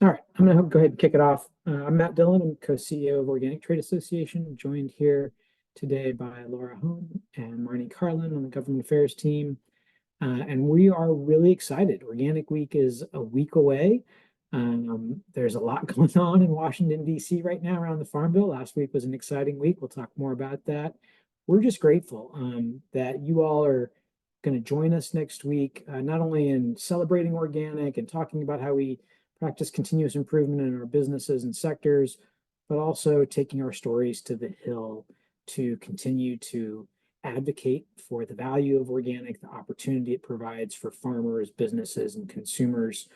All right, I'm going to go ahead and kick it off. I'm Matt Dillon. I'm co-CEO of Organic Trade Association, joined here today by Laura Home and Marnie Carlin on the government affairs team. And we are really excited. Organic Week is a week away. There's a lot going on in Washington, D.C. right now around the Farm Bill. Last week was an exciting week. We'll talk more about that. We're just grateful that you all are going to join us next week, not only in celebrating organic and talking about how we practice continuous improvement in our businesses and sectors, but also taking our stories to the Hill to continue to advocate for the value of organic, the opportunity it provides for farmers, businesses, and consumers.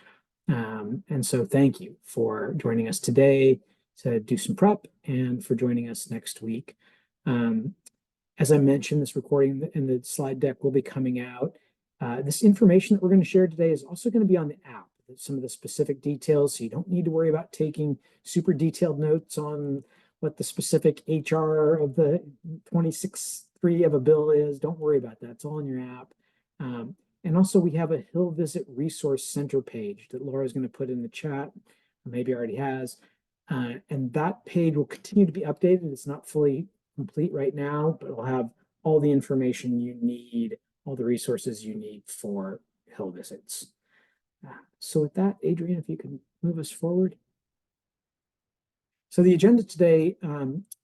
And so thank you for joining us today to do some prep and for joining us next week. As I mentioned, this recording and the slide deck will be coming out. This information that we're going to share today is also going to be on the app, some of the specific details, so you don't need to worry about taking super detailed notes on what the specific HR of the 26.3 of a bill is. Don't worry about that. It's all in your app. And also we have a Hill Visit Resource Center page that Laura's going to put in the chat, or maybe already has. And that page will continue to be updated. It's not fully complete right now, but it'll have all the information you need, all the resources you need for Hill visits. So with that, Adrian, if you can move us forward. So the agenda today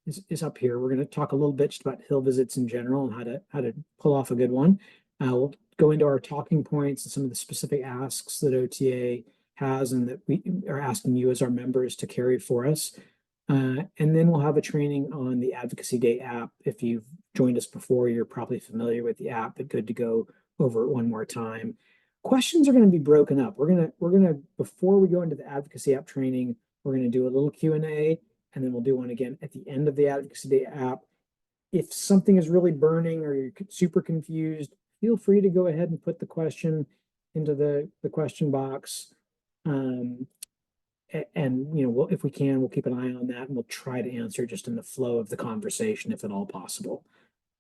is up here. We're going to talk a little bit just about Hill visits in general and how to pull off a good one. We'll go into our talking points and some of the specific asks that OTA has and that we are asking you as our members to carry for us. And then we'll have a training on the Advocacy Day app. If you've joined us before, you're probably familiar with the app, but good to go over it one more time. Questions are going to be broken up. We're gonna before we go into the advocacy app training, we're going to do a little Q&A, and then we'll do one again at the end of the Advocacy Day app. If something is really burning or you're super confused, feel free to go ahead and put the question into the question box. And if we can, we'll keep an eye on that, and we'll try to answer just in the flow of the conversation if at all possible.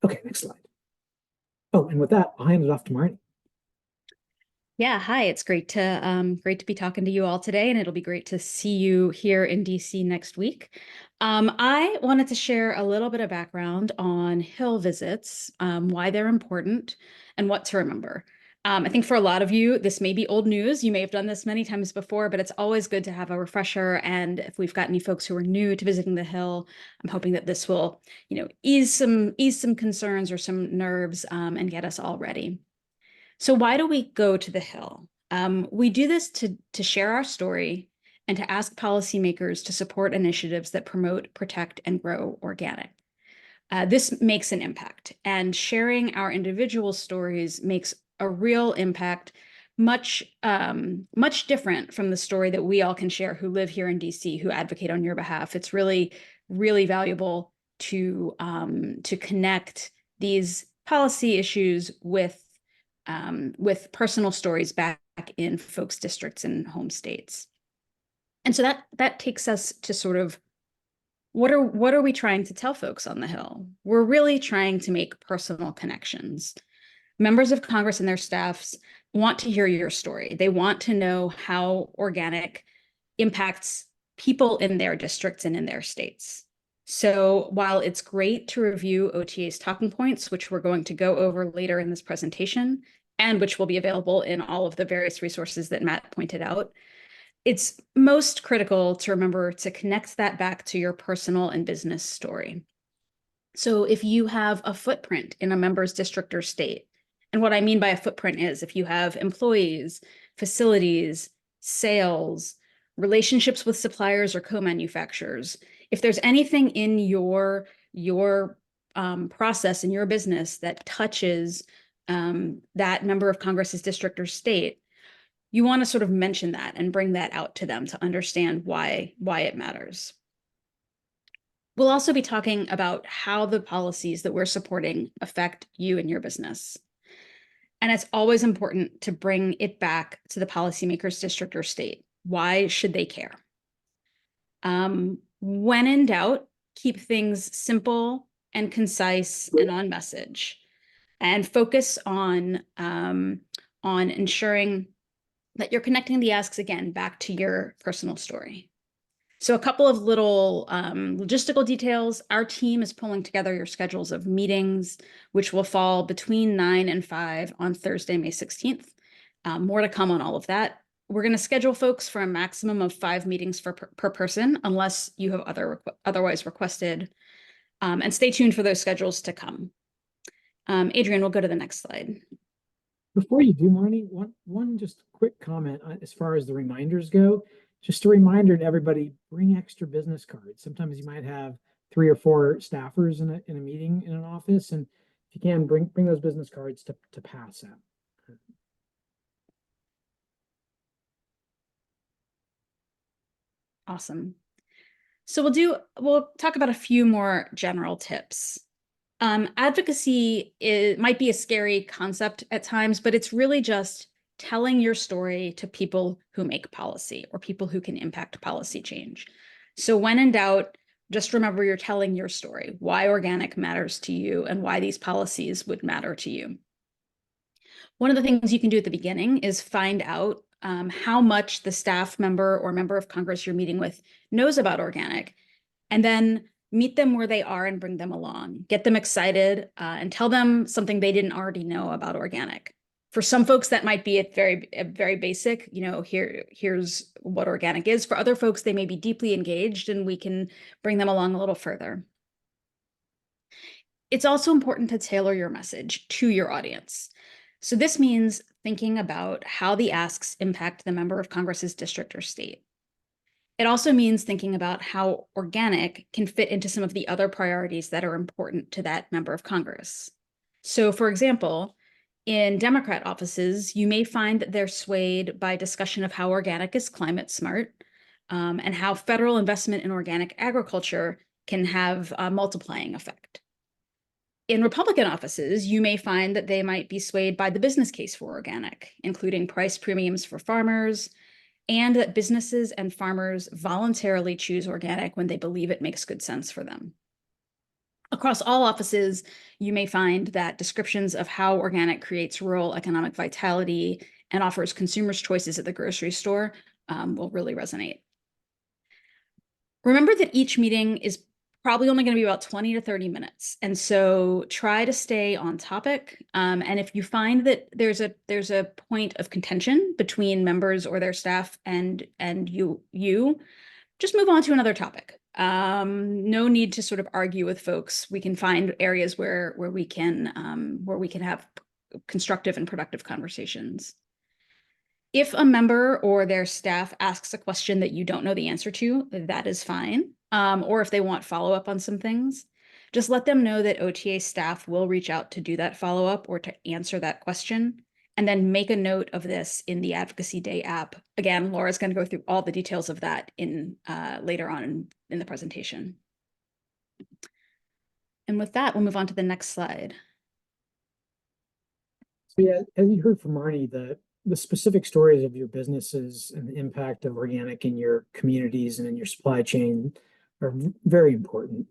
Okay, next slide. Oh, and with that, I'll hand it off to Marnie. Yeah, hi. It's great to be talking to you all today, and it'll be great to see you here in DC next week. I wanted to share a little bit of background on Hill visits, why they're important, and what to remember. I think for a lot of you, this may be old news. You may have done this many times before, but it's always good to have a refresher. And if we've got any folks who are new to visiting the Hill, I'm hoping that this will, ease some concerns or some nerves, and get us all ready. So why do we go to the Hill? We do this to share our story and to ask policymakers to support initiatives that promote, protect, and grow organic. This makes an impact, and sharing our individual stories makes a real impact, much different from the story that we all can share who live here in DC, who advocate on your behalf. It's really, really valuable to connect these policy issues with personal stories back in folks' districts and home states. And so that takes us to sort of what are we trying to tell folks on the Hill? We're really trying to make personal connections. Members of Congress and their staffs want to hear your story. They want to know how organic impacts people in their districts and in their states. So while it's great to review OTA's talking points, which we're going to go over later in this presentation, and which will be available in all of the various resources that Matt pointed out, it's most critical to remember to connect that back to your personal and business story. So if you have a footprint in a member's district or state, and what I mean by a footprint is if you have employees, facilities, sales, relationships with suppliers or co-manufacturers, if there's anything in your process in your business that touches that member of Congress's district or state, you want to sort of mention that and bring that out to them to understand why it matters. We'll also be talking about how the policies that we're supporting affect you and your business. And it's always important to bring it back to the policymaker's district or state. Why should they care? When in doubt, keep things simple and concise and on message, and focus on ensuring that you're connecting the asks again back to your personal story. So a couple of little logistical details. Our team is pulling together your schedules of meetings, which will fall between 9 and 5 on Thursday, May 16th. More to come on all of that. We're going to schedule folks for a maximum of 5 meetings per person, unless you have otherwise requested. And stay tuned for those schedules to come. Adrian, we'll go to the next slide. Before you do, Marnie, one just quick comment as far as the reminders go. Just a reminder to everybody, bring extra business cards. Sometimes you might have 3 or 4 staffers in a meeting in an office, and if you can, bring those business cards to pass out. Awesome. So we'll talk about a few more general tips. Advocacy might be a scary concept at times, but it's really just telling your story to people who make policy or people who can impact policy change. So when in doubt, just remember you're telling your story, why organic matters to you and why these policies would matter to you. One of the things you can do at the beginning is find out how much the staff member or member of Congress you're meeting with knows about organic, and then meet them where they are and bring them along. Get them excited and tell them something they didn't already know about organic. For some folks, that might be a very basic, here's what organic is. For other folks, they may be deeply engaged, and we can bring them along a little further. It's also important to tailor your message to your audience. So this means thinking about how the asks impact the member of Congress's district or state. It also means thinking about how organic can fit into some of the other priorities that are important to that member of Congress. So, for example, in Democrat offices, you may find that they're swayed by discussion of how organic is climate smart, and how federal investment in organic agriculture can have a multiplying effect. In Republican offices, you may find that they might be swayed by the business case for organic, including price premiums for farmers, and that businesses and farmers voluntarily choose organic when they believe it makes good sense for them. Across all offices, you may find that descriptions of how organic creates rural economic vitality and offers consumers choices at the grocery store will really resonate. Remember that each meeting is probably only going to be about 20 to 30 minutes. And so try to stay on topic. And if you find that there's a point of contention between members or their staff and you just move on to another topic. No need to sort of argue with folks. We can find areas where we can have constructive and productive conversations. If a member or their staff asks a question that you don't know the answer to, that is fine. Or if they want follow-up on some things, just let them know that OTA staff will reach out to do that follow-up or to answer that question, and then make a note of this in the Advocacy Day app. Again, Laura's going to go through all the details of that later on in the presentation. And with that, we'll move on to the next slide. So yeah, as you heard from Marnie, the specific stories of your businesses and the impact of organic in your communities and in your supply chain are very important.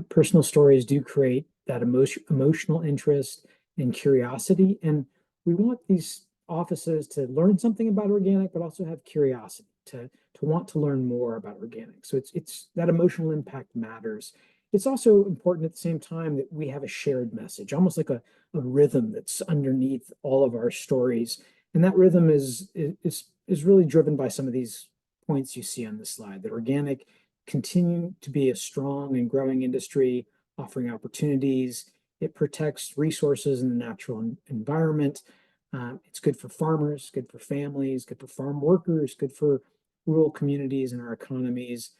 Personal stories do create that emotional interest and curiosity, and we want these offices to learn something about organic, but also have curiosity to want to learn more about organic. So it's that emotional impact matters. It's also important at the same time that we have a shared message, almost like a rhythm that's underneath all of our stories. And that rhythm is really driven by some of these points you see on this slide, that organic continue to be a strong and growing industry, offering opportunities. It protects resources in the natural environment. It's good for farmers, good for families, good for farm workers, good for rural communities and our economies,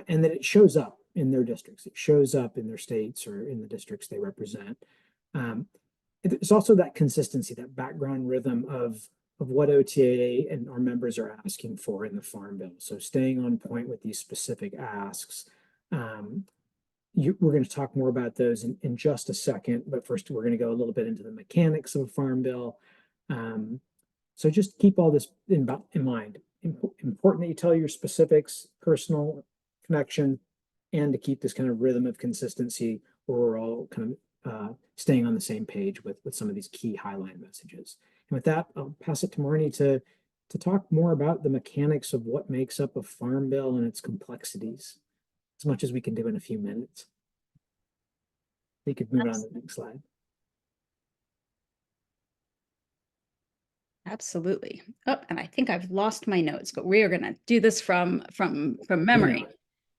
and that it shows up in their districts. It shows up in their states or in the districts they represent. There's also that consistency, that background rhythm of what OTA and our members are asking for in the Farm Bill. So staying on point with these specific asks. We're going to talk more about those in just a second, but first we're going to go a little bit into the mechanics of a Farm Bill. So just keep all this in mind. Important that you tell your specifics, personal connection, and to keep this kind of rhythm of consistency where we're all kind of staying on the same page with some of these key highlight messages. And with that, I'll pass it to Marnie to to talk more about the mechanics of what makes up a farm bill and its complexities, as much as we can do in a few minutes. You could move on to the next slide. Absolutely. Oh, and I think I've lost my notes, but we are going to do this from memory.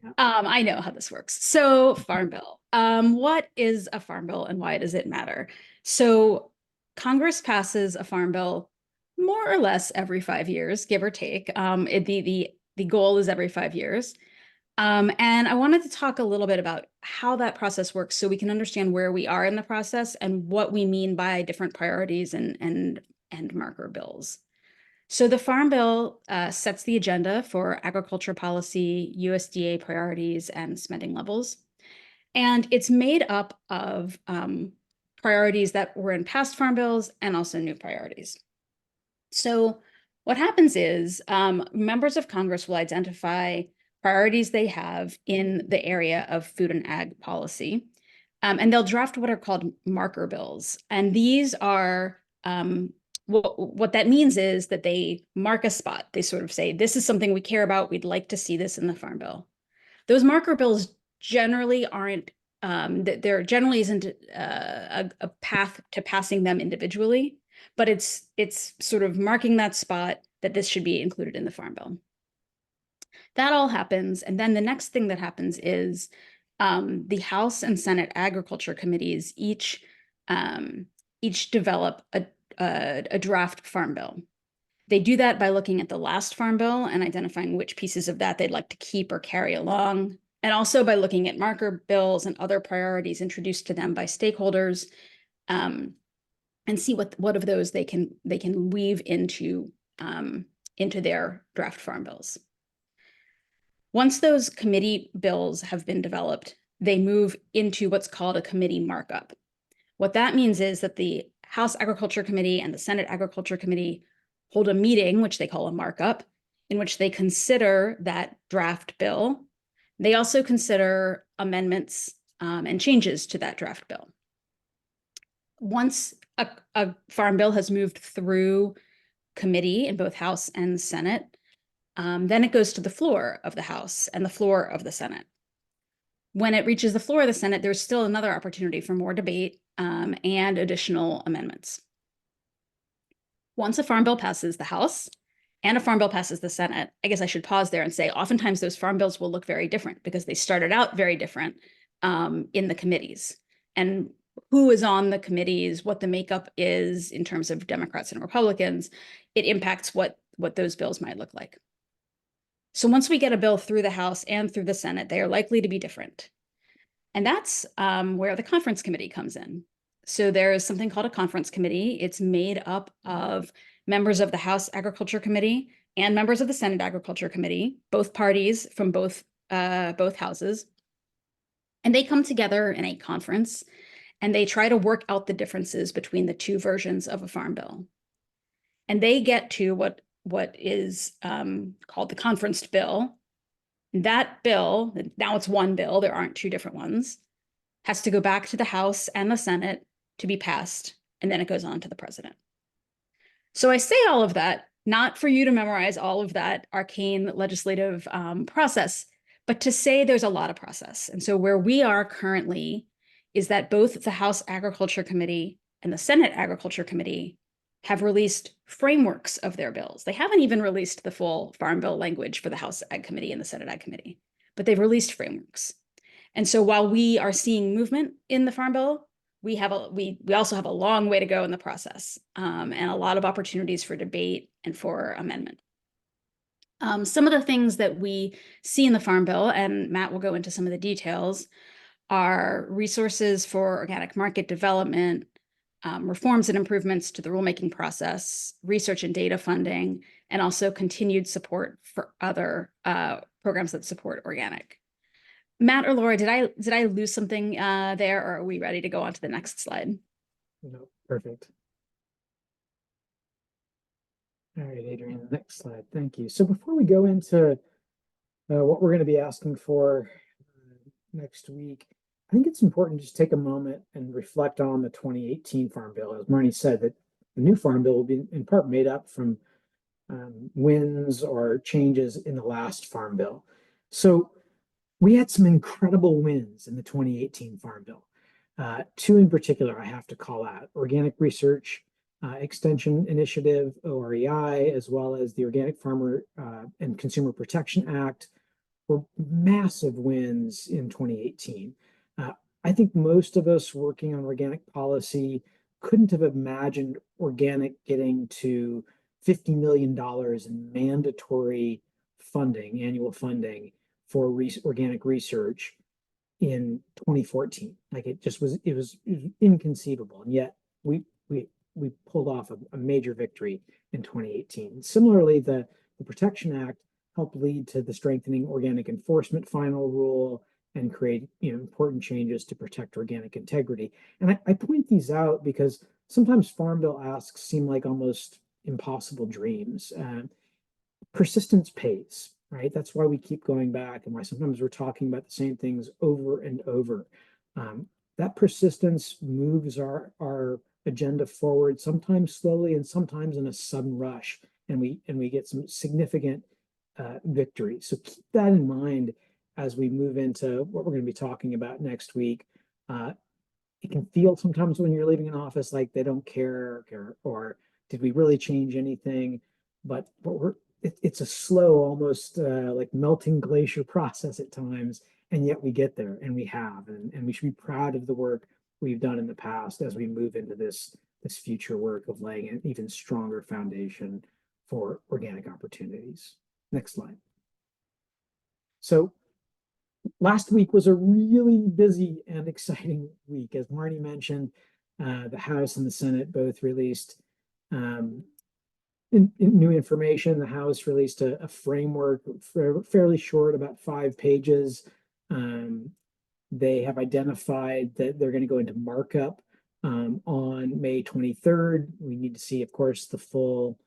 Yeah. I know how this works. So Farm Bill. What is a Farm Bill and why does it matter? So Congress passes a Farm Bill more or less every 5 years, give or take. The goal is every 5 years. And I wanted to talk a little bit about how that process works so we can understand where we are in the process and what we mean by different priorities and marker bills. So the Farm Bill sets the agenda for agriculture policy, USDA priorities, and spending levels. And it's made up of priorities that were in past Farm Bills and also new priorities. So what happens is members of Congress will identify priorities they have in the area of food and ag policy, and they'll draft what are called marker bills. And these are what that means is that they mark a spot. They sort of say, this is something we care about. We'd like to see this in the Farm Bill. Those marker bills generally aren't, there generally isn't a path to passing them individually, but it's sort of marking that spot that this should be included in the Farm Bill. That all happens. And then the next thing that happens is the House and Senate Agriculture Committees each develop a draft Farm Bill. They do that by looking at the last Farm Bill and identifying which pieces of that they'd like to keep or carry along, and also by looking at marker bills and other priorities introduced to them by stakeholders, and see what of those they can weave into their draft Farm Bills. Once those committee bills have been developed, they move into what's called a committee markup. What that means is that the House Agriculture Committee and the Senate Agriculture Committee hold a meeting, which they call a markup, in which they consider that draft bill. They also consider amendments and changes to that draft bill. Once a Farm Bill has moved through committee in both House and Senate, then it goes to the floor of the House and the floor of the Senate. When it reaches the floor of the Senate, there's still another opportunity for more debate and additional amendments. Once a Farm Bill passes the House and a Farm Bill passes the Senate, I guess I should pause there and say, oftentimes those Farm Bills will look very different because they started out very different in the committees. And who is on the committees, what the makeup is in terms of Democrats and Republicans, it impacts what those bills might look like. So once we get a bill through the House and through the Senate, they are likely to be different. And that's where the conference committee comes in. So there is something called a conference committee. It's made up of members of the House Agriculture Committee and members of the Senate Agriculture Committee, both parties from both houses. And they come together in a conference and they try to work out the differences between the two versions of a Farm Bill. And they get to what is called the conferenced bill. That bill, now it's one bill, there aren't two different ones, has to go back to the House and the Senate to be passed, and then it goes on to the president. So I say all of that, not for you to memorize all of that arcane legislative process, but to say there's a lot of process. And so where we are currently is that both the House Agriculture Committee and the Senate Agriculture Committee have released frameworks of their bills. They haven't even released the full Farm Bill language for the House Ag Committee and the Senate Ag Committee, but they've released frameworks. And so while we are seeing movement in the Farm Bill, we also have a long way to go in the process, and a lot of opportunities for debate and for amendment. Some of the things that we see in the Farm Bill, and Matt will go into some of the details, are resources for organic market development, reforms and improvements to the rulemaking process, research and data funding, and also continued support for other programs that support organic. Matt or Laura, did I lose something there, or are we ready to go on to the next slide? No, perfect. All right, Adrienne, next slide. Thank you. So before we go into what we're going to be asking for next week, I think it's important to just take a moment and reflect on the 2018 Farm Bill. As Marnie said, that the new Farm Bill will be in part made up from wins or changes in the last Farm Bill. So we had some incredible wins in the 2018 Farm Bill. Two in particular I have to call out: Organic Research Extension Initiative, OREI, as well as the Organic Farmer and Consumer Protection Act were massive wins in 2018. I think most of us working on organic policy couldn't have imagined organic getting to $50 million in mandatory funding, annual funding for organic research in 2014. Like it was inconceivable. And yet we pulled off a major victory in 2018. Similarly, the Protection Act helped lead to the strengthening organic enforcement final rule and create important changes to protect organic integrity. And I point these out because sometimes Farm Bill asks seem like almost impossible dreams. Persistence pays, right? That's why we keep going back and why sometimes we're talking about the same things over and over. That persistence moves our agenda forward, sometimes slowly and sometimes in a sudden rush, and we get some significant victory. So keep that in mind as we move into what we're going to be talking about next week. It can feel sometimes when you're leaving an office like they don't care, or did we really change anything? But it's a slow, almost like melting glacier process at times, and yet we get there, and we have, and we should be proud of the work we've done in the past as we move into this future work of laying an even stronger foundation for organic opportunities. Next slide. So last week was a really busy and exciting week. As Marnie mentioned, the House and the Senate both released new information. The House released a framework, fairly short, about 5 pages. They have identified that they're going to go into markup on May 23rd. We need to see, of course, the full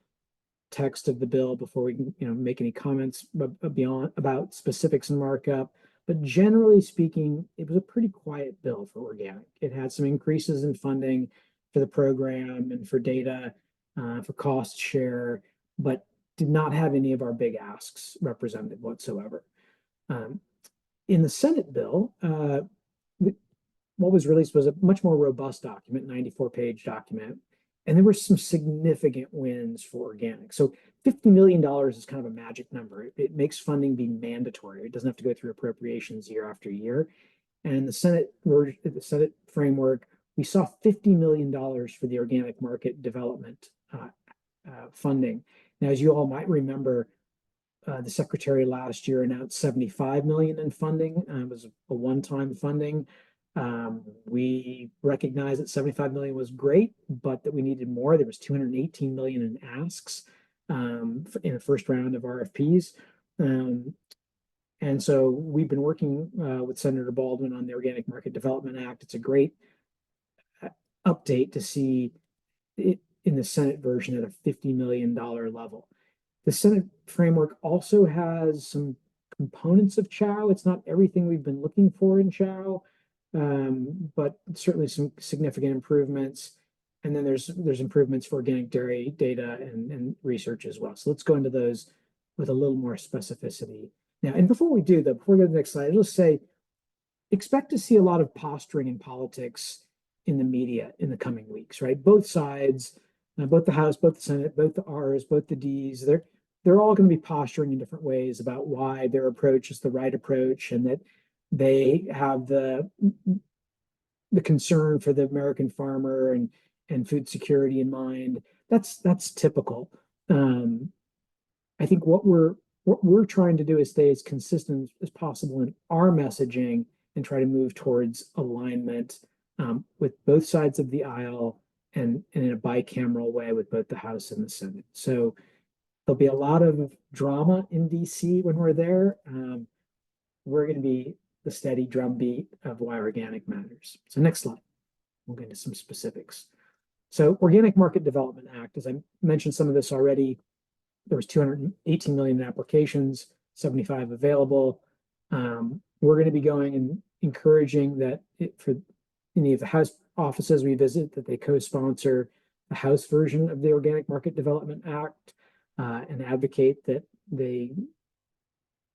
text of the bill before we can make any comments about specifics and markup. But generally speaking, it was a pretty quiet bill for organic. It had some increases in funding for the program and for data, for cost share, but did not have any of our big asks represented whatsoever. In the Senate bill, what was released was a much more robust document, 94-page document, and there were some significant wins for organic. So $50 million is kind of a magic number. It makes funding be mandatory. It doesn't have to go through appropriations year after year. And the Senate framework, we saw $50 million for the organic market development funding. Now, as you all might remember, the secretary last year announced $75 million in funding. It was a one-time funding. We recognized that $75 million was great, but that we needed more. There was $218 million in asks in the first round of RFPs. And so we've been working with Senator Baldwin on the Organic Market Development Act. It's a great update to see it in the Senate version at a $50 million level. The Senate framework also has some components of CHOW. It's not everything we've been looking for in CHOW, but certainly some significant improvements. And then there's improvements for organic dairy data and research as well. So let's go into those with a little more specificity. Now, and before we do, though, before we go to the next slide, I'll just say, expect to see a lot of posturing in politics in the media in the coming weeks, right? Both sides, both the House, both the Senate, both the R's, both the D's, they're all going to be posturing in different ways about why their approach is the right approach, and that they have the concern for the American farmer and food security in mind. That's typical. I think what we're trying to do is stay as consistent as possible in our messaging and try to move towards alignment with both sides of the aisle and in a bicameral way with both the House and the Senate. So there'll be a lot of drama in DC when we're there. We're going to be the steady drumbeat of why organic matters. So next slide. We'll get into some specifics. So Organic Market Development Act, as I mentioned some of this already, there was 218 million applications, 75 available. We're going to be going and encouraging that for any of the House offices we visit, that they co-sponsor the House version of the Organic Market Development Act. and advocate that they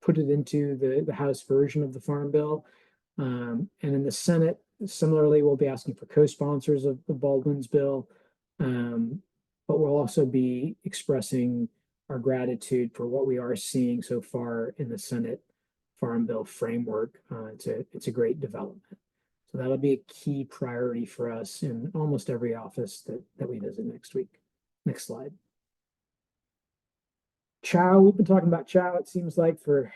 put it into the House version of the Farm Bill. And in the Senate, similarly, we'll be asking for co-sponsors of the Baldwin's bill, but we'll also be expressing our gratitude for what we are seeing so far in the Senate Farm Bill framework. It's a great development. So that'll be a key priority for us in almost every office that we visit next week. Next slide. Chow, we've been talking about Chow, it seems like, for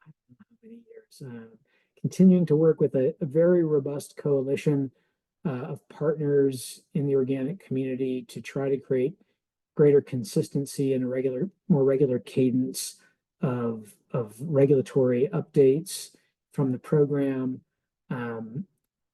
I don't know how many years. Continuing to work with a very robust coalition of partners in the organic community to try to create greater consistency and a more regular cadence of regulatory updates from the program.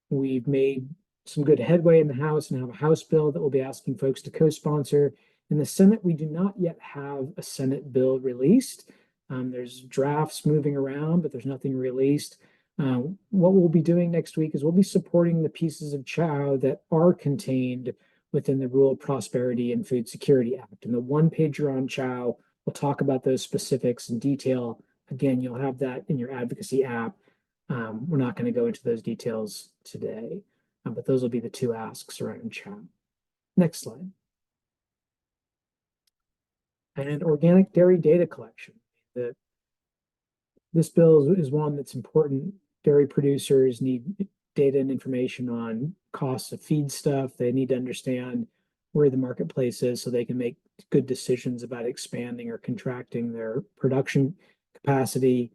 We've made some good headway in the House and have a House bill that we'll be asking folks to co-sponsor. In the Senate, we do not yet have a Senate bill released. There's drafts moving around, but there's nothing released. What we'll be doing next week is we'll be supporting the pieces of Chow that are contained within the Rural Prosperity and Food Security Act. And the one pager on Chow, we'll talk about those specifics in detail. Again, you'll have that in your advocacy app. We're not going to go into those details today, but those will be the two asks around Chow. Next slide. And organic dairy data collection. This bill is one that's important. Dairy producers need data and information on costs of feedstuff. They need to understand where the marketplace is so they can make good decisions about expanding or contracting their production capacity.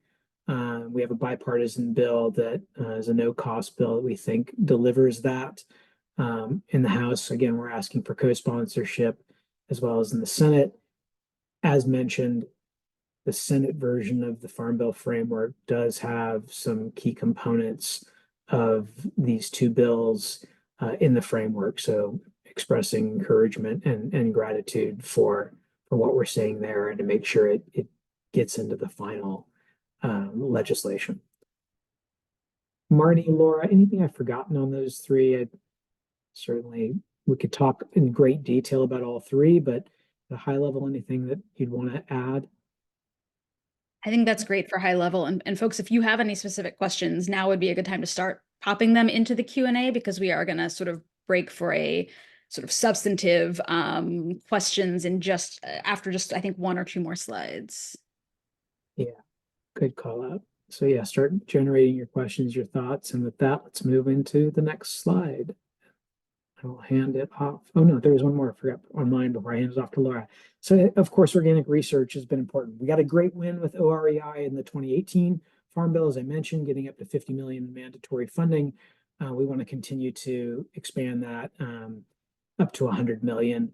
We have a bipartisan bill that is a no-cost bill that we think delivers that. In the House, again, we're asking for co-sponsorship as well as in the Senate. As mentioned, the Senate version of the Farm Bill framework does have some key components of these two bills in the framework. So expressing encouragement and gratitude for what we're seeing there and to make sure it gets into the final legislation. Marnie, Laura, anything I've forgotten on those three? Certainly, we could talk in great detail about all three, but at a high level, anything that you'd want to add? I think that's great for high level. And folks, if you have any specific questions, now would be a good time to start popping them into the Q&A, because we are going to sort of break for a sort of substantive questions in just after I think one or two more slides. Yeah, good call out. So yeah, start generating your questions, your thoughts. And with that, let's move into the next slide. I will hand it off. Oh no, there was one more I forgot on mine before I hand it off to Laura. So of course, organic research has been important. We got a great win with OREI in the 2018 Farm Bill, as I mentioned, getting up to 50 million in mandatory funding. We want to continue to expand that up to 100 million.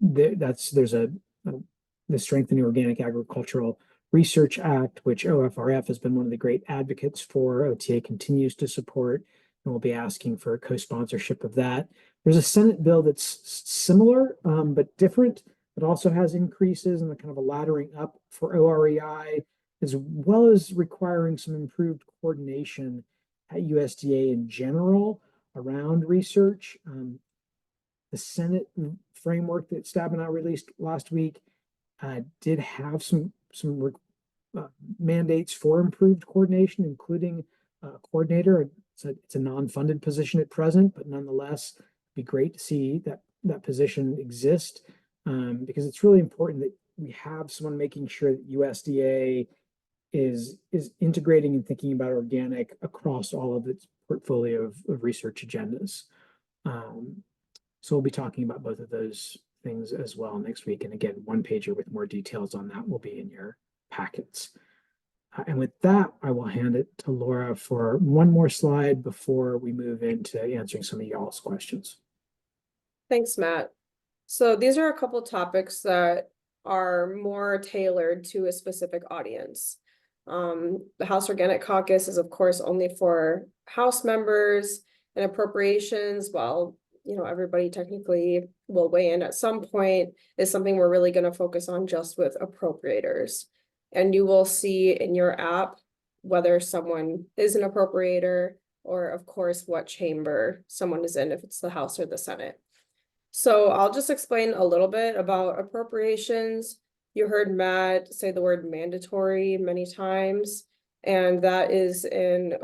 There's the Strengthening Organic Agricultural Research Act, which OFRF has been one of the great advocates for. OTA continues to support, and we'll be asking for co-sponsorship of that. There's a Senate bill that's similar, but different, that also has increases and the kind of a laddering up for OREI, as well as requiring some improved coordination at USDA in general around research. The Senate framework that Stabenow released last week did have some mandates for improved coordination, including a coordinator. It's a non-funded position at present, but nonetheless, it'd be great to see that position exist, because it's really important that we have someone making sure that USDA is integrating and thinking about organic across all of its portfolio of research agendas. So we'll be talking about both of those things as well next week. And again, one pager with more details on that will be in your packets. And with that, I will hand it to Laura for one more slide before we move into answering some of y'all's questions. Thanks, Matt. So these are a couple topics that are more tailored to a specific audience. The House Organic Caucus is, of course, only for House members, and appropriations, well, everybody technically will weigh in at some point, is something we're really going to focus on just with appropriators. And you will see in your app whether someone is an appropriator, or of course what chamber someone is in, if it's the House or the Senate. So I'll just explain a little bit about appropriations. You heard Matt say the word mandatory many times, and that is in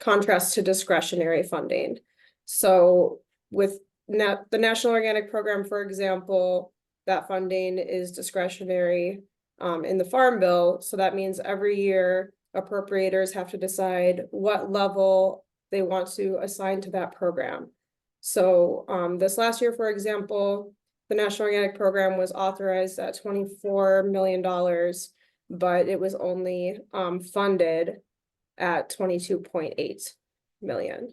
contrast to discretionary funding. So with the National Organic Program, for example, that funding is discretionary in the Farm Bill. So that means every year appropriators have to decide what level they want to assign to that program. So this last year, for example, the National Organic Program was authorized at $24 million, but it was only funded at 22.8 million.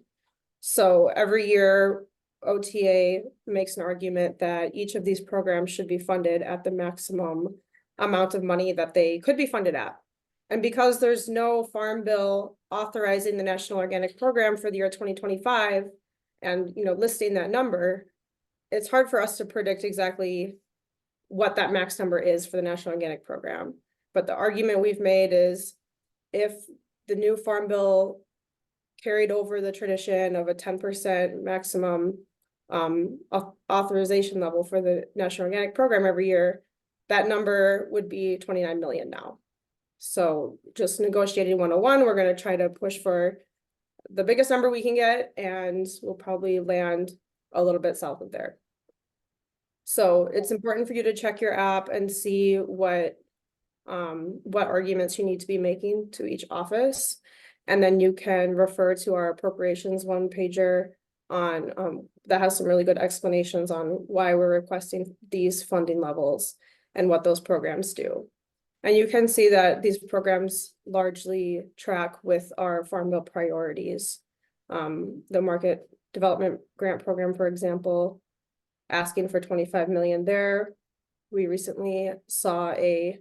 So every year, OTA makes an argument that each of these programs should be funded at the maximum amount of money that they could be funded at. And because there's no Farm Bill authorizing the National Organic Program for the year 2025, and listing that number, it's hard for us to predict exactly what that max number is for the National Organic Program. But the argument we've made is if the new Farm Bill carried over the tradition of a 10% maximum authorization level for the National Organic Program every year, that number would be 29 million now. So just negotiating 101, we're going to try to push for the biggest number we can get, and we'll probably land a little bit south of there. So it's important for you to check your app and see what arguments you need to be making to each office. And then you can refer to our appropriations one pager on that has some really good explanations on why we're requesting these funding levels and what those programs do. And you can see that these programs largely track with our Farm Bill priorities. The Market Development Grant Program, for example, asking for 25 million there. We recently saw a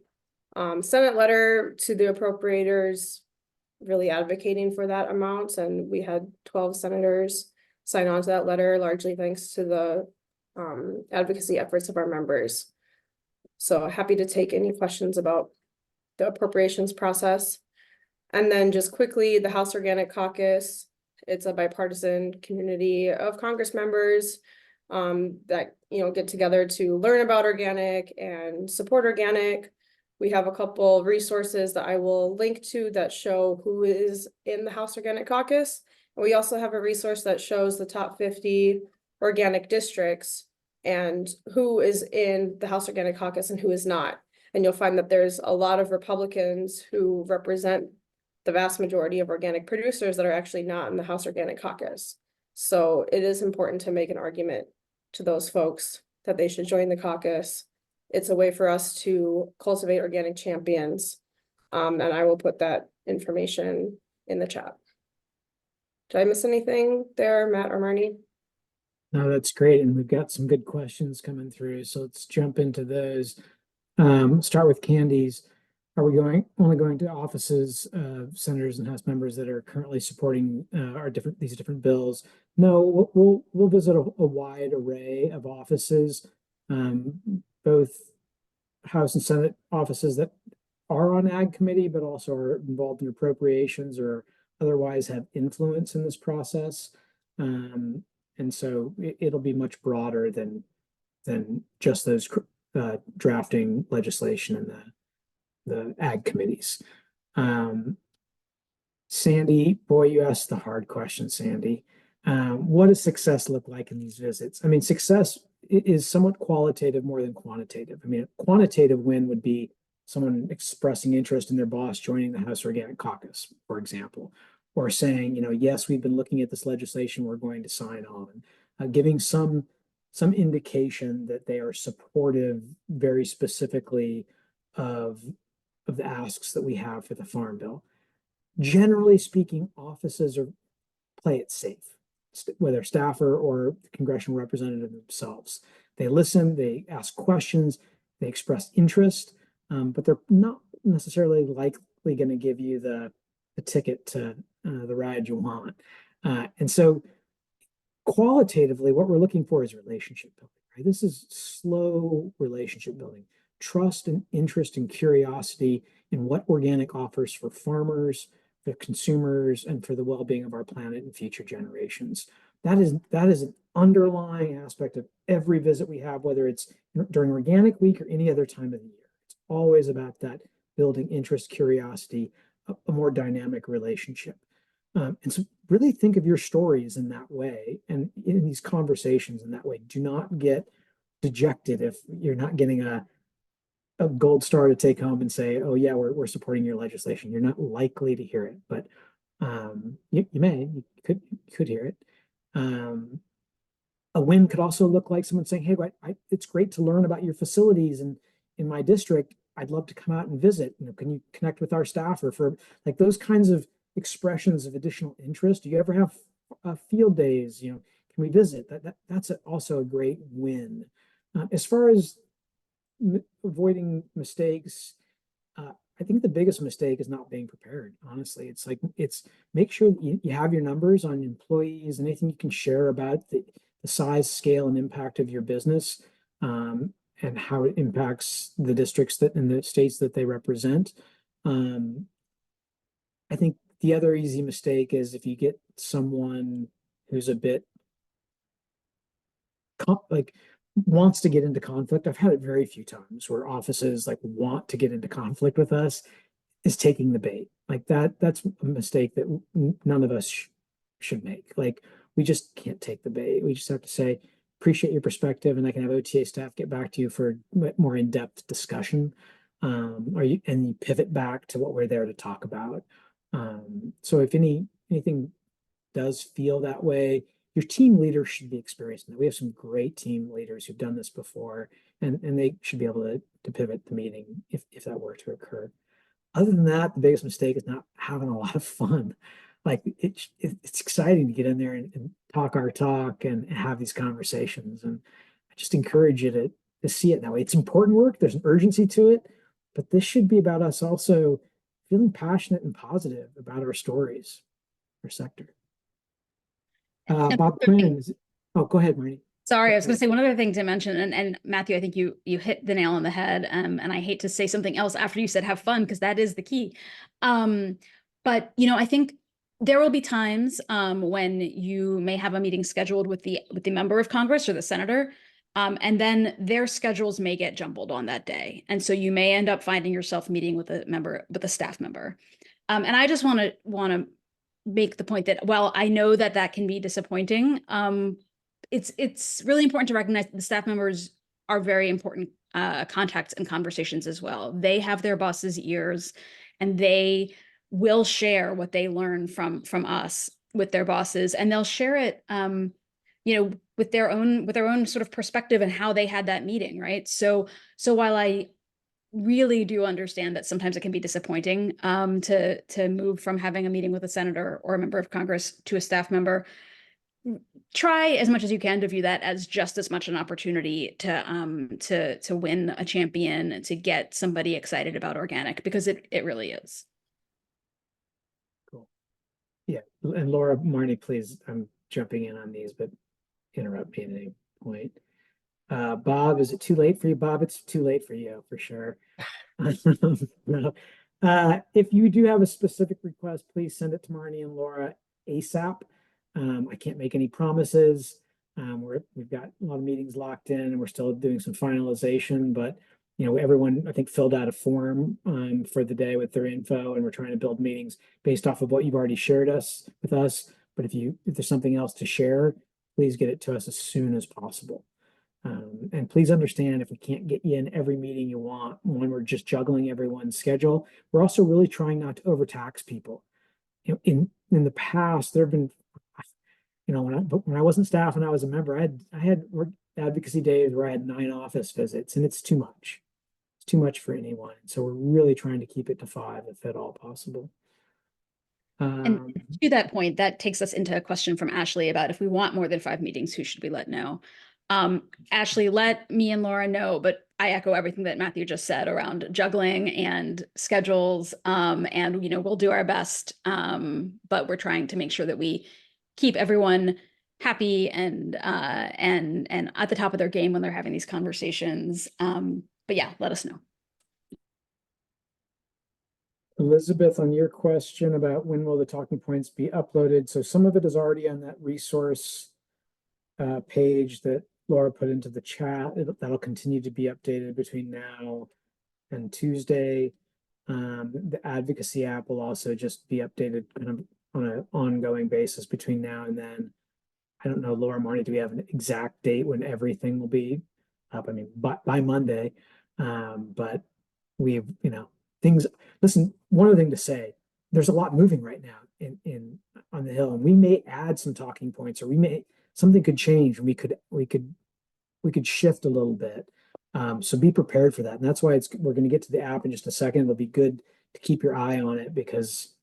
Senate letter to the appropriators really advocating for that amount, and we had 12 senators sign on to that letter, largely thanks to the advocacy efforts of our members. So happy to take any questions about the appropriations process. And then just quickly, the House Organic Caucus, it's a bipartisan community of Congress members that get together to learn about organic and support organic. We have a couple resources that I will link to that show who is in the House Organic Caucus. And we also have a resource that shows the top 50 organic districts and who is in the House Organic Caucus and who is not. And you'll find that there's a lot of Republicans who represent the vast majority of organic producers that are actually not in the House Organic Caucus. So it is important to make an argument to those folks that they should join the caucus. It's a way for us to cultivate organic champions. And I will put that information in the chat. Did I miss anything there, Matt or Marnie? No, that's great. And we've got some good questions coming through. So let's jump into those. Start with Candy's. Are we only going to offices of senators and House members that are currently supporting these different bills? No, we'll visit a wide array of offices, both House and Senate offices that are on Ag Committee, but also are involved in appropriations or otherwise have influence in this process. And so it'll be much broader than just those drafting legislation in the Ag committees. Sandy, boy, you asked the hard question, Sandy. What does success look like in these visits? I mean, success is somewhat qualitative more than quantitative. I mean, a quantitative win would be someone expressing interest in their boss joining the House Organic Caucus, for example, or saying, yes, we've been looking at this legislation, we're going to sign on, giving some indication that they are supportive very specifically of the asks that we have for the Farm Bill. Generally speaking, offices play it safe, whether staffer or the congressional representative themselves. They listen, they ask questions, they express interest, but they're not necessarily likely going to give you the ticket to the ride you want. And so qualitatively, what we're looking for is relationship building, right? This is slow relationship building, trust and interest and curiosity in what organic offers for farmers, for consumers, and for the well-being of our planet and future generations. That is an underlying aspect of every visit we have, whether it's during organic week or any other time of the year. It's always about that building interest, curiosity, a more dynamic relationship. And so really think of your stories in that way and in these conversations in that way. Do not get dejected if you're not getting a gold star to take home and say, oh yeah, we're supporting your legislation. You're not likely to hear it, but you could hear it. A win could also look like someone saying, hey, it's great to learn about your facilities and in my district, I'd love to come out and visit. Can you connect with our staff, or for like those kinds of expressions of additional interest? Do you ever have field days? Can we visit? That's also a great win. As far as avoiding mistakes, I think the biggest mistake is not being prepared. Honestly, it's make sure that you have your numbers on employees, anything you can share about the size, scale, and impact of your business, and how it impacts the districts that in the states that they represent. I think the other easy mistake is if you get someone who's a bit wants to get into conflict. I've had it very few times where offices want to get into conflict with us, is taking the bait. That's a mistake that none of us should make. We just can't take the bait. We just have to say, appreciate your perspective, and I can have OTA staff get back to you for more in-depth discussion. And you pivot back to what we're there to talk about. So if anything does feel that way, your team leader should be experienced in that. We have some great team leaders who've done this before, and they should be able to pivot the meeting if that were to occur. Other than that, the biggest mistake is not having a lot of fun. It's exciting to get in there and talk our talk and have these conversations. And I just encourage you to see it that way. It's important work. There's an urgency to it, but this should be about us also feeling passionate and positive about our stories, our sector. Bob Quinn, go ahead, Marnie. Sorry, I was going to say one other thing to mention, and Matthew, I think you hit the nail on the head, and I hate to say something else after you said have fun, because that is the key. But I think there will be times when you may have a meeting scheduled with the member of Congress or the senator, and then their schedules may get jumbled on that day, and so you may end up finding yourself meeting with a staff member. And I just want to make the point that while I know that can be disappointing, it's really important to recognize that the staff members are very important contacts and conversations as well. They have their boss's ears, and they will share what they learn from us with their bosses, and they'll share it with their own sort of perspective and how they had that meeting, right? So while I really do understand that sometimes it can be disappointing to move from having a meeting with a senator or a member of Congress to a staff member, try as much as you can to view that as just as much an opportunity to win a champion and to get somebody excited about organic, because it really is. Cool. Yeah, and Laura, Marnie, please, I'm jumping in on these, but interrupt me at any point. Bob, is it too late for you? Bob, it's too late for you, for sure. No. If you do have a specific request, please send it to Marnie and Laura ASAP. I can't make any promises. We've got a lot of meetings locked in, and we're still doing some finalization, but everyone, I think, filled out a form for the day with their info, and we're trying to build meetings based off of what you've already shared with us. But if there's something else to share, please get it to us as soon as possible. And please understand if we can't get you in every meeting you want when we're just juggling everyone's schedule. We're also really trying not to overtax people. In the past, there have been, when I wasn't staff and I was a member, I had work advocacy days where I had 9 office visits, and it's too much. It's too much for anyone. So we're really trying to keep it to 5 if at all possible. And to that point, that takes us into a question from Ashley about if we want more than 5 meetings, who should we let know? Ashley, let me and Laura know, but I echo everything that Matthew just said around juggling and schedules. And we'll do our best, but we're trying to make sure that we keep everyone happy and at the top of their game when they're having these conversations. But yeah, let us know. Elizabeth, on your question about when will the talking points be uploaded, so some of it is already on that resource page that Laura put into the chat. That'll continue to be updated between now and Tuesday. The advocacy app will also just be updated kind of on an ongoing basis between now and then. I don't know, Laura, Marnie, do we have an exact date when everything will be up? I mean, by Monday. But we've, things, listen, one other thing to say, there's a lot moving right now in on the Hill, and we may add some talking points, or something could change, and we could shift a little bit. So be prepared for that. And that's why we're going to get to the app in just a second. It'll be good to keep your eye on it, because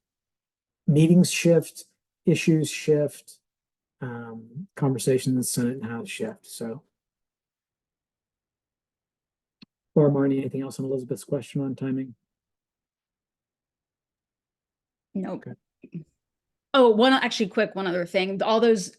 meetings shift, issues shift, conversations in the Senate and House shift. So, or Marnie, anything else on Elizabeth's question on timing? Nope. Okay. Oh, one other thing. All those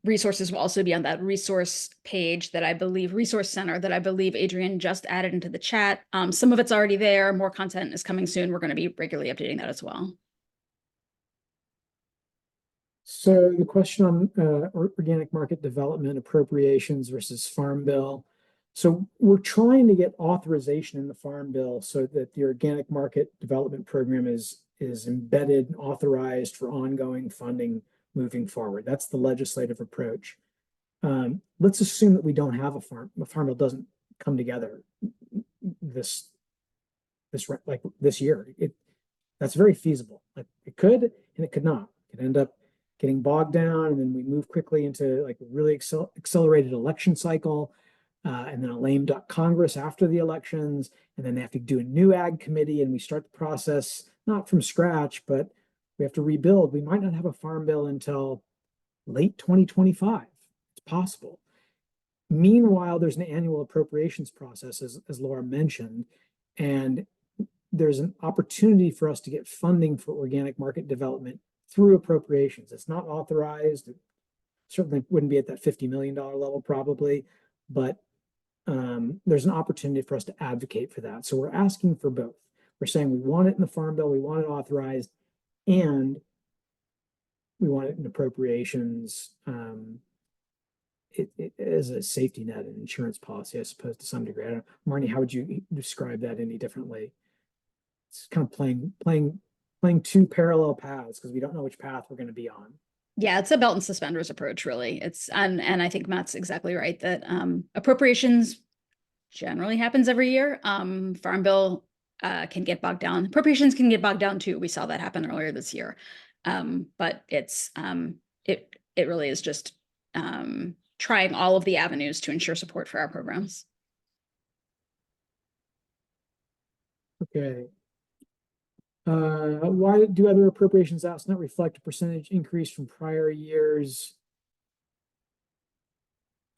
resources will also be on that resource page resource center that I believe Adrian just added into the chat. Some of it's already there. More content is coming soon. We're going to be regularly updating that as well. So the question on organic market development appropriations versus Farm Bill. So we're trying to get authorization in the Farm Bill so that the organic market development program is embedded and authorized for ongoing funding moving forward. That's the legislative approach. Let's assume that we don't have the Farm Bill doesn't come together this year. That's very feasible. Like, it could and it could not. It could end up getting bogged down, and then we move quickly into like a really accelerated election cycle, and then a lame duck Congress after the elections, and then they have to do a new ag committee, and we start the process not from scratch, but we have to rebuild. We might not have a Farm Bill until late 2025. It's possible. Meanwhile, there's an annual appropriations process, as Laura mentioned, and there's an opportunity for us to get funding for organic market development through appropriations. It's not authorized. It certainly wouldn't be at that $50 million level probably, but there's an opportunity for us to advocate for that. So we're asking for both. We're saying we want it in the Farm Bill, we want it authorized, and we want it in appropriations. It is a safety net and insurance policy, I suppose, to some degree. I don't know, Marnie, how would you describe that any differently? It's kind of playing two parallel paths because we don't know which path we're going to be on. Yeah, it's a belt and suspenders approach, really. And I think Matt's exactly right that appropriations generally happens every year. Farm Bill can get bogged down. Appropriations can get bogged down too. We saw that happen earlier this year. But it's it really is just trying all of the avenues to ensure support for our programs. Okay. Why do other appropriations asks not reflect a percentage increase from prior years?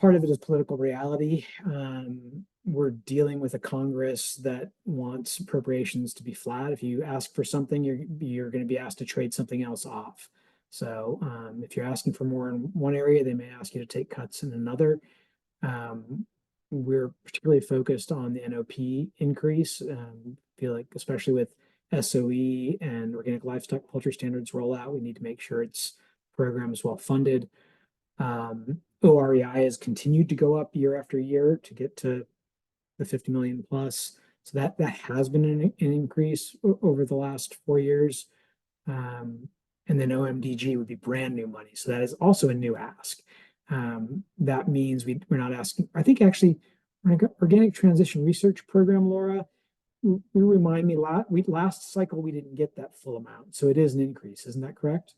Part of it is political reality. We're dealing with a Congress that wants appropriations to be flat. If you ask for something, you're going to be asked to trade something else off. So if you're asking for more in one area, they may ask you to take cuts in another. We're particularly focused on the NOP increase. Feel like, especially with SOE and organic livestock poultry standards rollout, we need to make sure its program is well funded. OREI has continued to go up year after year to get to the 50 million plus. So that has been an increase over the last 4 years. And then OMDG would be brand new money. So that is also a new ask. That means we're not asking, I think actually, Organic Transition Research Program, Laura, remind me, last cycle we didn't get that full amount. So it is an increase, isn't that correct?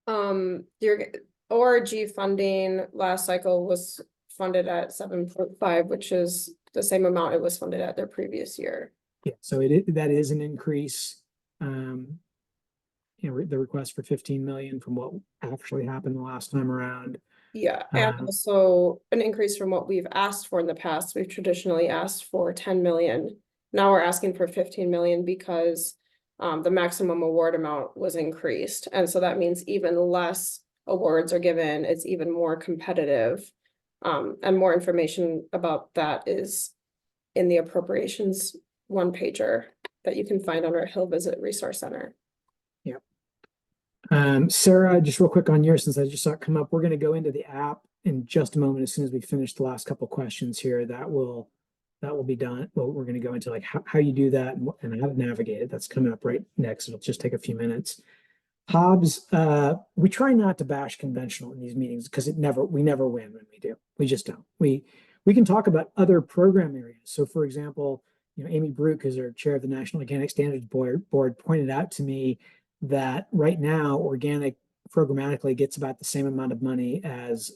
Your ORG funding last cycle was funded at 7.5, which is the same amount it was funded at their previous year. Yeah, so that is an increase. The request for 15 million from what actually happened the last time around. Yeah, and also an increase from what we've asked for in the past. We've traditionally asked for 10 million. Now we're asking for 15 million because the maximum award amount was increased. And so that means even less awards are given. It's even more competitive. And more information about that is in the appropriations one pager that you can find on our Hill Visit Resource Center. Yep. Sarah, just real quick on yours, since I just saw it come up, we're going to go into the app in just a moment. As soon as we finish the last couple questions here, that will be done. Well, we're going to go into like how you do that and how to navigate it. That's coming up right next. It'll just take a few minutes. Hobbs, we try not to bash conventional in these meetings because we never win when we do. We just don't. We can talk about other program areas. So for example, Amy Brook, who's our chair of the National Organic Standards Board, pointed out to me that right now organic programmatically gets about the same amount of money as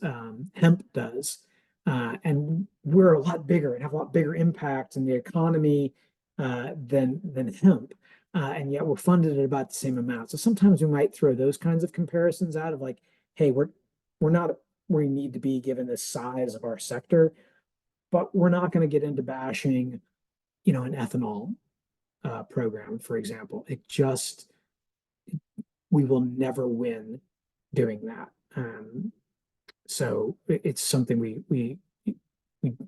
hemp does. And we're a lot bigger and have a lot bigger impact in the economy than hemp. And yet we're funded at about the same amount. So sometimes we might throw those kinds of comparisons out of like, hey, we're not where we need to be given the size of our sector, but we're not going to get into bashing, an ethanol program, for example. We will never win doing that. So it's something we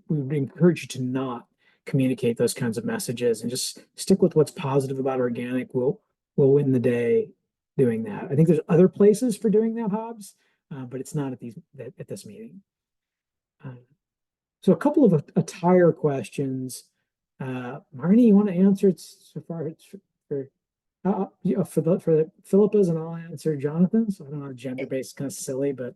would encourage you to not communicate those kinds of messages and just stick with what's positive about organic. We'll win the day doing that. I think there's other places for doing that, Hobbs, but it's not at this meeting. So a couple of attire questions. Marnie, you want to answer it so far? It's for the Philippa's, and I'll answer Jonathan. So I don't know, gender-based, kind of silly, but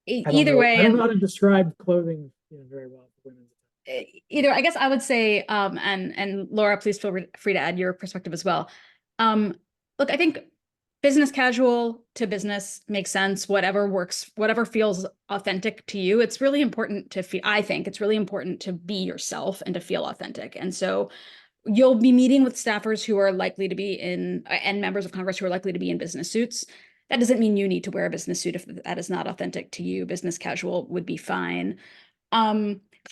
Either way, I don't know how to describe clothing very well for women. I guess I would say, and Laura, please feel free to add your perspective as well. Look, I think business casual to business makes sense. Whatever works, whatever feels authentic to you. It's really important to feel. I think it's really important to be yourself and to feel authentic. And so you'll be meeting with staffers who are likely to be and members of Congress who are likely to be in business suits. That doesn't mean you need to wear a business suit if that is not authentic to you. Business casual would be fine.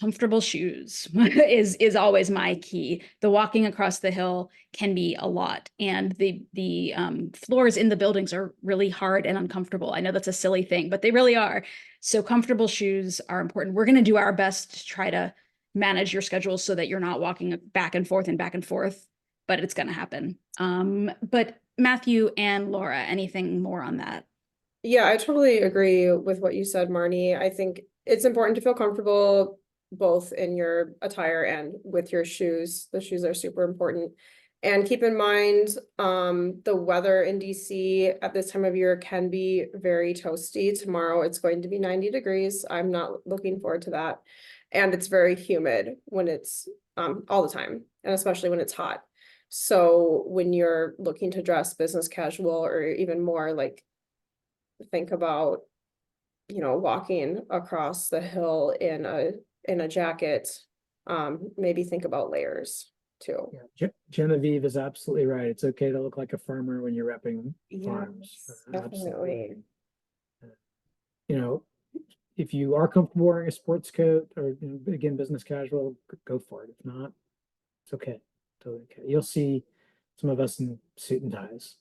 Comfortable shoes is always my key. The walking across the hill can be a lot, and the floors in the buildings are really hard and uncomfortable. I know that's a silly thing, but they really are. So comfortable shoes are important. We're going to do our best to try to manage your schedule so that you're not walking back and forth, but it's going to happen. But Matthew and Laura, anything more on that? Yeah, I totally agree with what you said, Marnie. I think it's important to feel comfortable both in your attire and with your shoes. The shoes are super important. And keep in mind, the weather in DC at this time of year can be very toasty. Tomorrow it's going to be 90 degrees. I'm not looking forward to that. And it's very humid when it's all the time, and especially when it's hot. So when you're looking to dress business casual or even more, like think about, walking across the hill in a jacket. Maybe think about layers too. Yeah, Genevieve is absolutely right. It's okay to look like a farmer when you're repping farms. Definitely. If you are comfortable wearing a sports coat or again business casual, go for it. If not, it's okay. Totally okay. You'll see some of us in suit and ties.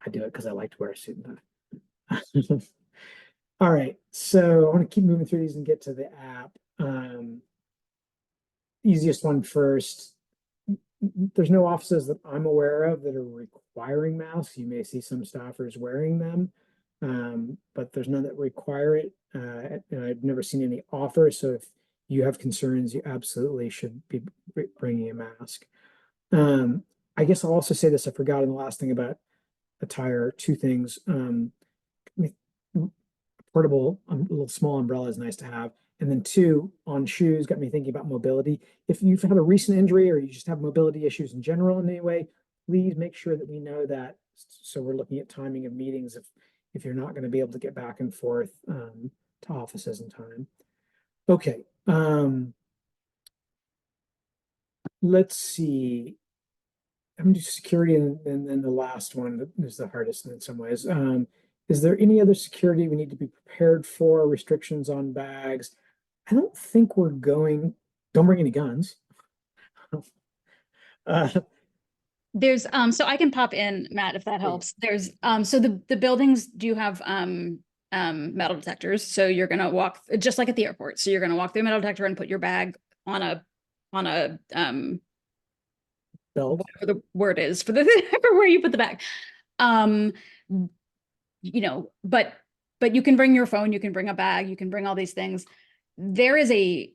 I do it because I like to wear a suit and tie. All right, so I want to keep moving through these and get to the app. Easiest one first. There's no offices that I'm aware of that are requiring masks. You may see some staffers wearing them, but there's none that require it. And I've never seen any offer. So if you have concerns, you absolutely should be bringing a mask. I guess I'll also say this. I forgot in the last thing about attire, two things. Portable, a little small umbrella is nice to have. And then two, on shoes, got me thinking about mobility. If you've had a recent injury or you just have mobility issues in general in any way, please make sure that we know that. So we're looking at timing of meetings if you're not going to be able to get back and forth to offices in time. Okay. Let's see. I'm going to do security and then the last one is the hardest in some ways. Is there any other security we need to be prepared for? Restrictions on bags? I don't think we're going. Don't bring any guns. There's so I can pop in, Matt, if that helps. There's so the buildings do have metal detectors. So you're gonna walk just like at the airport. So you're gonna walk through a metal detector and put your bag on a belt. Whatever the word is for the for where you put the bag. you know, but you can bring your phone, you can bring a bag, you can bring all these things. There is a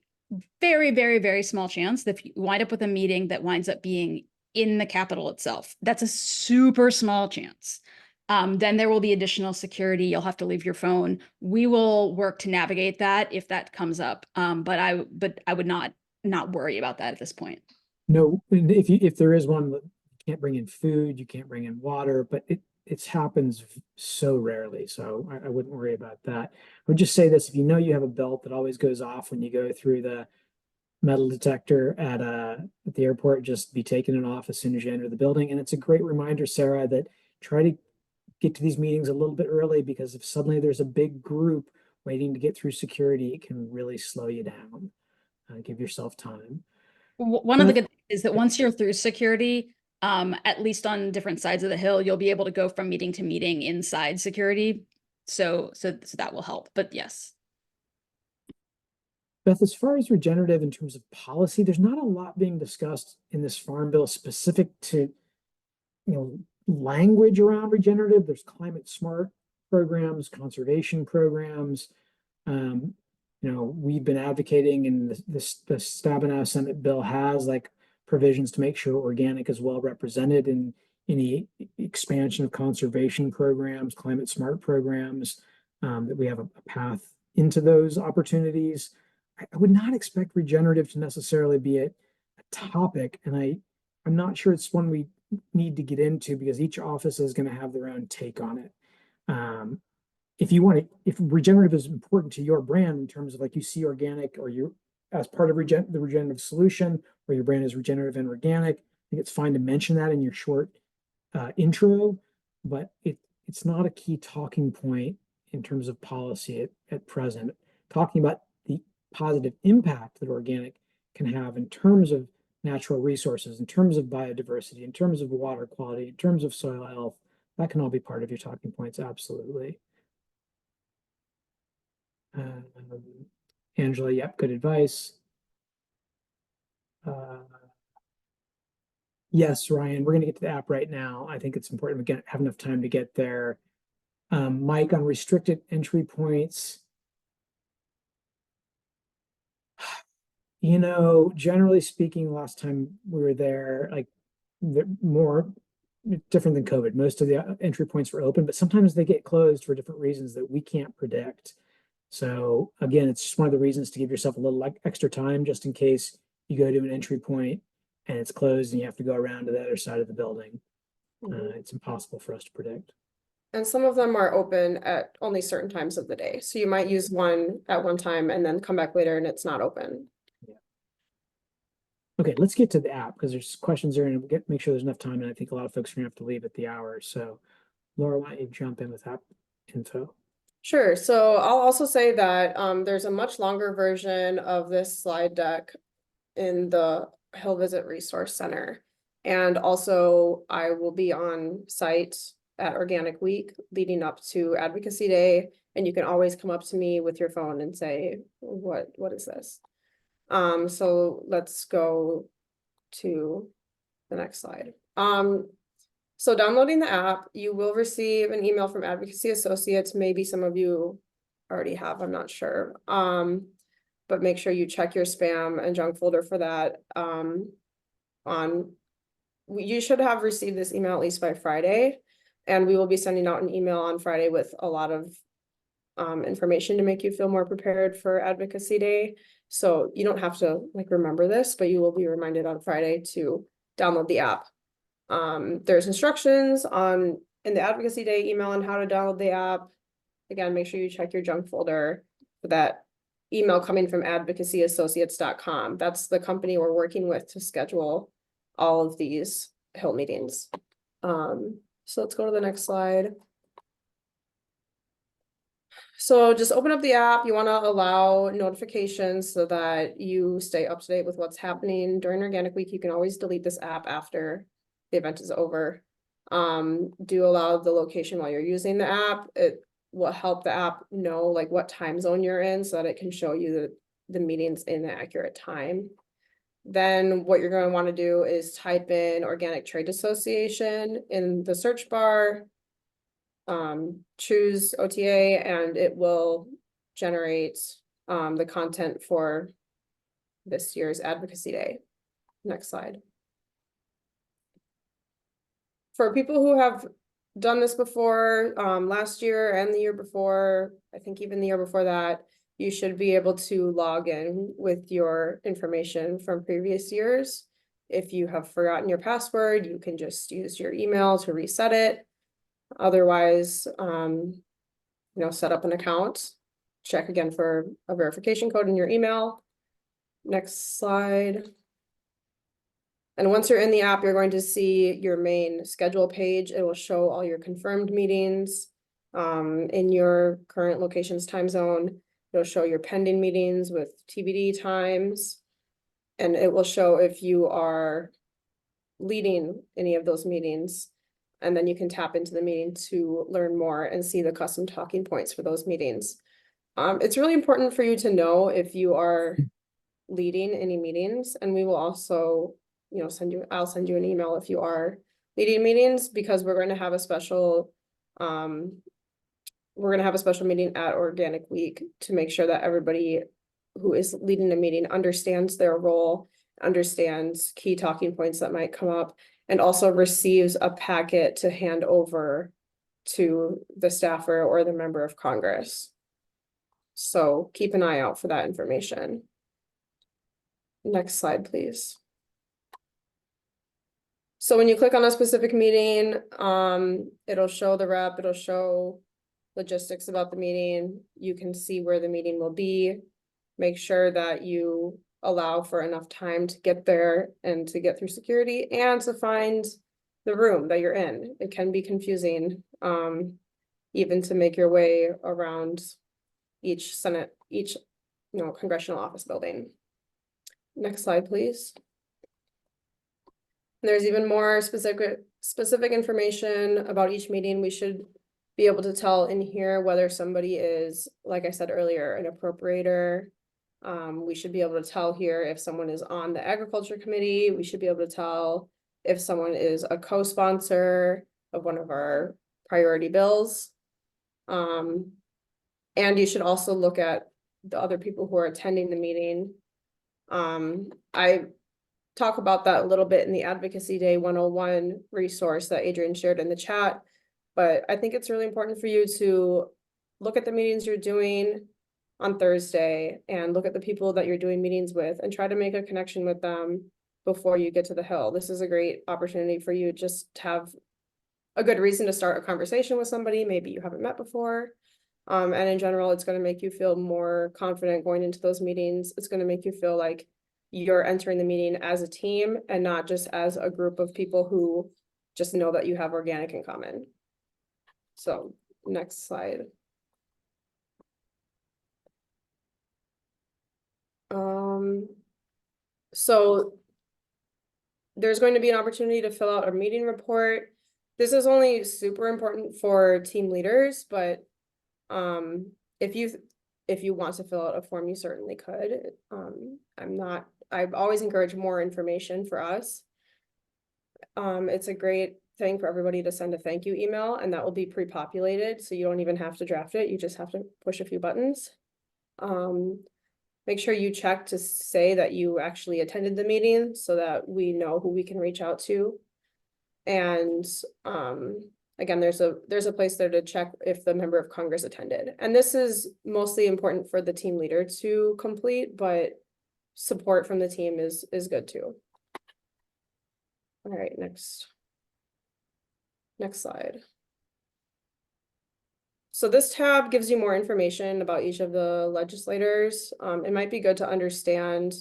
very, very, very small chance that if you wind up with a meeting that winds up being in the Capitol itself, that's a super small chance. Then there will be additional security. You'll have to leave your phone. We will work to navigate that if that comes up. But I would not worry about that at this point. No, and if there is one, you can't bring in food, you can't bring in water, but it happens so rarely, so I wouldn't worry about that. I would just say this: if you know you have a belt that always goes off when you go through the metal detector at the airport, just be taking it off as soon as you enter the building. And it's a great reminder, Sarah, that try to get to these meetings a little bit early, because if suddenly there's a big group waiting to get through security, it can really slow you down. Give yourself time. One of the good things is that once you're through security, at least on different sides of the hill, you'll be able to go from meeting to meeting inside security. So that will help. But yes. Beth, as far as regenerative in terms of policy, there's not a lot being discussed in this farm bill specific to, language around regenerative. There's climate smart programs, conservation programs. We've been advocating, and the Stabenow Senate bill has like provisions to make sure organic is well represented in any expansion of conservation programs, climate smart programs, that we have a path into those opportunities. I would not expect regenerative to necessarily be a topic, and I'm not sure it's one we need to get into, because each office is going to have their own take on it. If regenerative is important to your brand in terms of like you see organic, or you as part of the regenerative solution, or your brand is regenerative and organic, I think it's fine to mention that in your short intro, but it's not a key talking point in terms of policy at present. Talking about the positive impact that organic can have in terms of natural resources, in terms of biodiversity, in terms of water quality, in terms of soil health, that can all be part of your talking points, absolutely. Angela, yep, good advice. Yes, Ryan, we're going to get to the app right now. I think it's important we have enough time to get there. Mike, on restricted entry points, generally speaking, last time we were there, like more different than COVID. Most of the entry points were open, but sometimes they get closed for different reasons that we can't predict. So again, it's just one of the reasons to give yourself a little extra time, just in case you go to an entry point and it's closed and you have to go around to the other side of the building. It's impossible for us to predict. And some of them are open at only certain times of the day. So you might use one at one time and then come back later and it's not open. Yeah. Okay, let's get to the app, because there's questions there, and make sure there's enough time. And I think a lot of folks are gonna have to leave at the hour. So Laura, why don't you jump in with app info? Sure. So I'll also say that there's a much longer version of this slide deck in the Hill Visit Resource Center. And also I will be on site at Organic Week leading up to Advocacy Day. And you can always come up to me with your phone and say, what is this? So let's go to the next slide. So downloading the app, you will receive an email from Advocacy Associates. Maybe some of you already have, I'm not sure. But make sure you check your spam and junk folder for that. You should have received this email at least by Friday, and we will be sending out an email on Friday with a lot of information to make you feel more prepared for Advocacy Day. So you don't have to remember this, but you will be reminded on Friday to download the app. There's instructions in the Advocacy Day email on how to download the app. Again, make sure you check your junk folder for that email coming from advocacyassociates.com. That's the company we're working with to schedule all of these Hill meetings. So let's go to the next slide. So just open up the app. You want to allow notifications so that you stay up to date with what's happening during Organic Week. You can always delete this app after the event is over. Do allow the location while you're using the app. It will help the app know what time zone you're in, so that it can show you the meetings in an accurate time. Then what you're going to want to do is type in Organic Trade Association in the search bar. choose OTA, and it will generate the content for this year's Advocacy Day. Next slide. For people who have done this before, last year and the year before, I think even the year before that, you should be able to log in with your information from previous years. If you have forgotten your password, you can just use your email to reset it. Otherwise, set up an account, check again for a verification code in your email. Next slide. And once you're in the app, you're going to see your main schedule page. It will show all your confirmed meetings in your current location's time zone. It'll show your pending meetings with TBD times. And it will show if you are leading any of those meetings. And then you can tap into the meeting to learn more and see the custom talking points for those meetings. It's really important for you to know if you are leading any meetings, and we will also, I'll send you an email if you are leading meetings, because we're going to have a special meeting at Organic Week to make sure that everybody who is leading the meeting understands their role, understands key talking points that might come up, and also receives a packet to hand over to the staffer or the member of Congress. So keep an eye out for that information. Next slide, please. So when you click on a specific meeting, it'll show the rep, it'll show logistics about the meeting. You can see where the meeting will be. Make sure that you allow for enough time to get there and to get through security and to find the room that you're in. It can be confusing, even to make your way around each congressional office building. Next slide, please. There's even more specific information about each meeting. We should be able to tell in here whether somebody is, like I said earlier, an appropriator. We should be able to tell here if someone is on the Agriculture Committee. We should be able to tell if someone is a co-sponsor of one of our priority bills. And you should also look at the other people who are attending the meeting. I talk about that a little bit in the Advocacy Day 101 resource that Adrian shared in the chat, but I think it's really important for you to look at the meetings you're doing on Thursday and look at the people that you're doing meetings with and try to make a connection with them before you get to the Hill. This is a great opportunity for you just to have a good reason to start a conversation with somebody maybe you haven't met before. And in general, it's going to make you feel more confident going into those meetings. It's going to make you feel like you're entering the meeting as a team and not just as a group of people who just know that you have organic in common. So next slide. So there's going to be an opportunity to fill out a meeting report. This is only super important for team leaders, but if you want to fill out a form, you certainly could. I've always encouraged more information for us. It's a great thing for everybody to send a thank you email, and that will be pre-populated, so you don't even have to draft it. You just have to push a few buttons. Make sure you check to say that you actually attended the meeting so that we know who we can reach out to. And again, there's a place there to check if the member of Congress attended. And this is mostly important for the team leader to complete, but support from the team is good too. All right, next slide. So this tab gives you more information about each of the legislators. It might be good to understand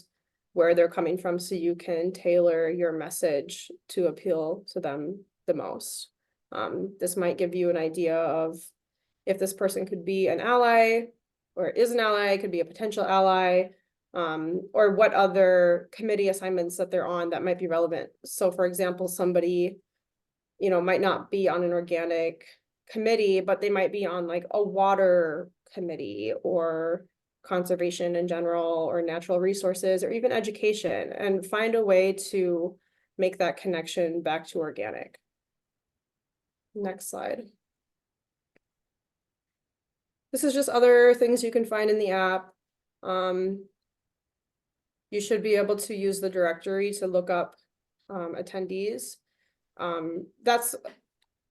where they're coming from so you can tailor your message to appeal to them the most. This might give you an idea of if this person could be an ally or is an ally, could be a potential ally, or what other committee assignments that they're on that might be relevant. So for example, somebody, might not be on an organic committee, but they might be on like a water committee or conservation in general or natural resources or even education, and find a way to make that connection back to organic. Next slide. This is just other things you can find in the app. You should be able to use the directory to look up attendees. That's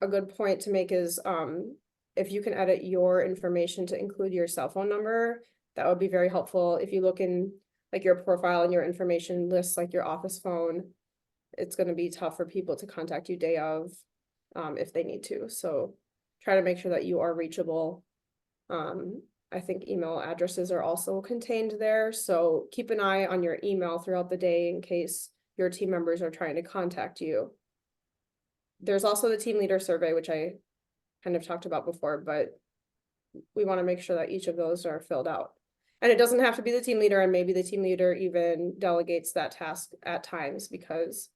a good point to make is if you can edit your information to include your cell phone number, that would be very helpful. If you look in like your profile and your information lists like your office phone, it's going to be tough for people to contact you day of if they need to. So try to make sure that you are reachable. I think email addresses are also contained there. So keep an eye on your email throughout the day in case your team members are trying to contact you. There's also the team leader survey, which I kind of talked about before, but we want to make sure that each of those are filled out. And it doesn't have to be the team leader, and maybe the team leader even delegates that task at times because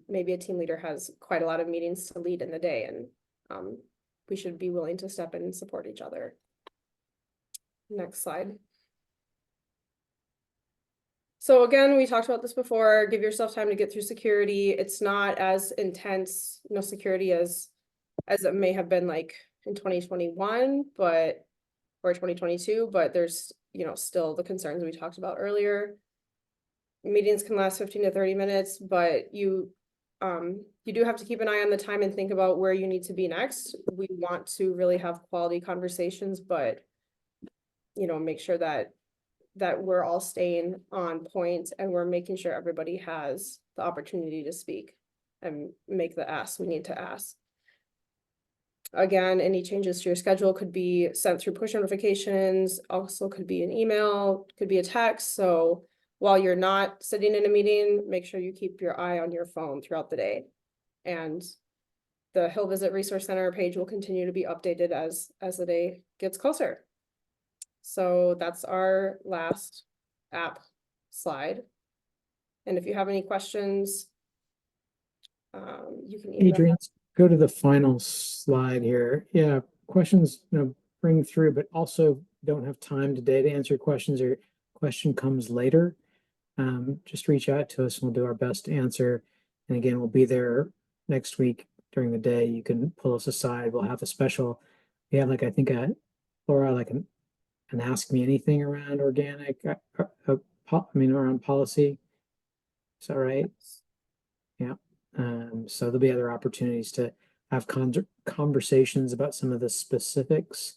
maybe a team leader has quite a lot of meetings to lead in the day, and we should be willing to step in and support each other. Next slide. So again, we talked about this before, give yourself time to get through security. It's not as intense, security as it may have been like in 2021, or 2022, but there's, still the concerns we talked about earlier. Meetings can last 15 to 30 minutes, but you do have to keep an eye on the time and think about where you need to be next. We want to really have quality conversations, but make sure that we're all staying on point and we're making sure everybody has the opportunity to speak and make the asks we need to ask. Again, any changes to your schedule could be sent through push notifications, also could be an email, could be a text. So while you're not sitting in a meeting, make sure you keep your eye on your phone throughout the day. And the Hill Visit Resource Center page will continue to be updated as the day gets closer. So that's our last app slide. And if you have any questions, you can email. Adrian, go to the final slide here. Yeah, questions, bring through, but also don't have time today to answer questions or question comes later. Just reach out to us and we'll do our best to answer. And again, we'll be there next week during the day. You can pull us aside. We'll have a special, we have like, I think, Laura, like an Ask Me Anything around organic, around policy. Is that right? Yeah. So there'll be other opportunities to have conversations about some of the specifics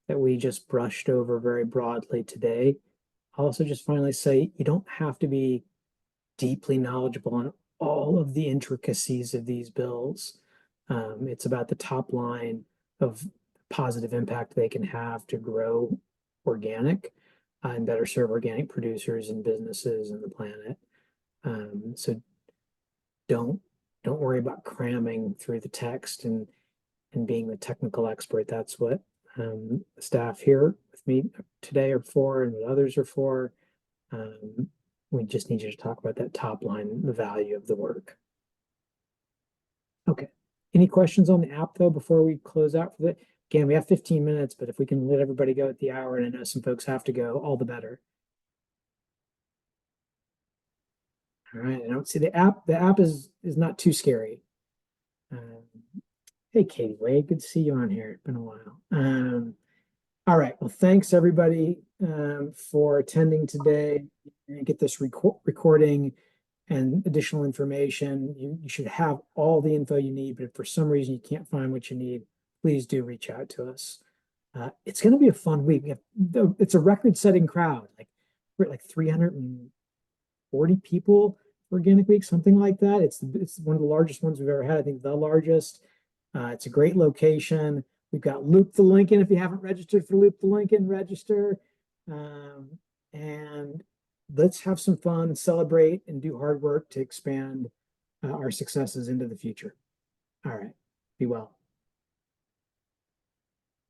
that we just brushed over very broadly today. I'll also just finally say you don't have to be deeply knowledgeable on all of the intricacies of these bills. It's about the top line of positive impact they can have to grow organic and better serve organic producers and businesses and the planet. So don't worry about cramming through the text and being the technical expert. That's what staff here with me today are for and what others are for. We just need you to talk about that top line, the value of the work. Okay. Any questions on the app though before we close out for the again, we have 15 minutes, but if we can let everybody go at the hour, and I know some folks have to go, all the better. All right, I don't see the app. The app is not too scary. Hey, Katie Wade, good to see you on here. It's been a while. All right, well, thanks everybody for attending today. And get this recording and additional information. You should have all the info you need, but if for some reason you can't find what you need, please do reach out to us. It's going to be a fun week. It's a record-setting crowd. We're at like 340 people for Organic Week, something like that. It's one of the largest ones we've ever had. I think the largest. It's a great location. We've got Loop the Lincoln. If you haven't registered for Loop the Lincoln, register. And let's have some fun, celebrate, and do hard work to expand our successes into the future. All right. Be well.